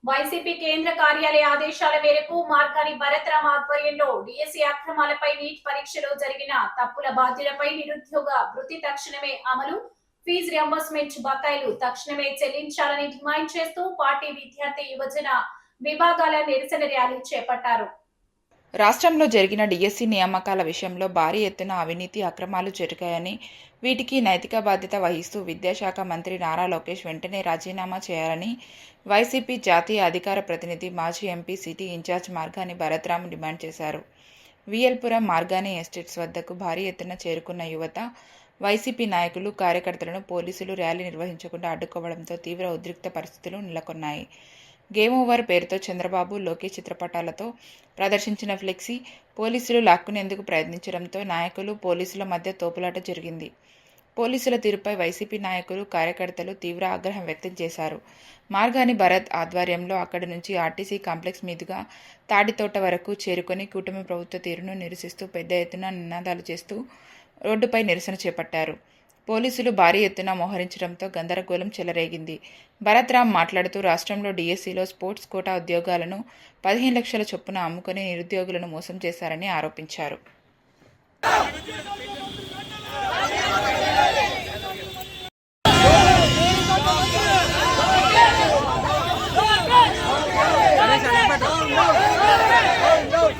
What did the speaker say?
YCP కేంద్ర కార్యాలయ ఆదేశాల మేరకు మార్గాని భరత్రామ్ ఆధ్వర్యంలో డిఎస్సి అక్రమాలపై నీట్ పరీక్షలో జరిగిన తప్పుల బాధ్యులపై నిరుద్యోగ వృత్తి తక్షణమే అమలు, ఫీజు రియంబర్స్మెంట్ బకాయిలు తక్షణమే చెల్లించాలని డిమాండ్ చేస్తూ పార్టీ విద్యార్థి యువజన విభాగాల నిరసన ర్యాలీ చేపట్టారు. రాష్ట్రంలో జరిగిన డిఎస్సి నియామకాల విషయంలో భారీ ఎత్తున అవినీతి అక్రమాలు జరిగాయని, వీటికి నైతిక బాధ్యత వహిస్తూ విద్యాశాఖ మంత్రి నారా లోకేష్ వెంటనే రాజీనామా చేయాలని వైసీపీ జాతీయ అధికార ప్రతినిధి మాజీ MP city incharge Margani Bharatram demand చేశారు. విఎల్పురం మార్గాని ఎస్టేట్స్ వద్దకు భారీ ఎత్తున చేరుకున్న యువత, వైసీపీ నాయకులు, కార్యకర్తలను పోలీసులు ర్యాలీ నిర్వహించకుండా అడ్డుకోవడంతో తీవ్ర ఉద్రిక్త పరిస్థితులు నెలకొన్నాయి. గేమ్ ఓవర్ పేరుతో చంద్రబాబు, లోకేష్ చిత్రపటాలతో ప్రదర్శించిన ఫ్లెక్సీ పోలీసులు లాక్కునేందుకు ప్రయత్నించడంతో నాయకులు, పోలీసుల మధ్య తోపులాట జరిగింది. పోలీసుల తీరుపై వైసీపీ నాయకులు, కార్యకర్తలు తీవ్ర ఆగ్రహం వ్యక్తం చేశారు. మార్గాని భరత్ ఆధ్వర్యంలో అక్కడి నుంచి ఆర్టీసీ కాంప్లెక్స్ మీదుగా తాడితోట వరకు చేరుకొని కూటమి ప్రభుత్వ తీరును నిరసిస్తూ పెద్ద ఎత్తున నినాదాలు చేస్తూ రోడ్డుపై నిరసన చేపట్టారు. పోలీసులు భారీ ఎత్తున మోహరించడంతో గందరగోళం చెలరేగింది. భరత్రామ్ మాట్లాడుతూ రాష్ట్రంలో డిఎస్సిలో స్పోర్ట్స్ కోటా ఉద్యోగాలను 15 లక్షల చొప్పున అమ్ముకొని నిరుద్యోగులను మోసం చేశారని ఆరోపించారు.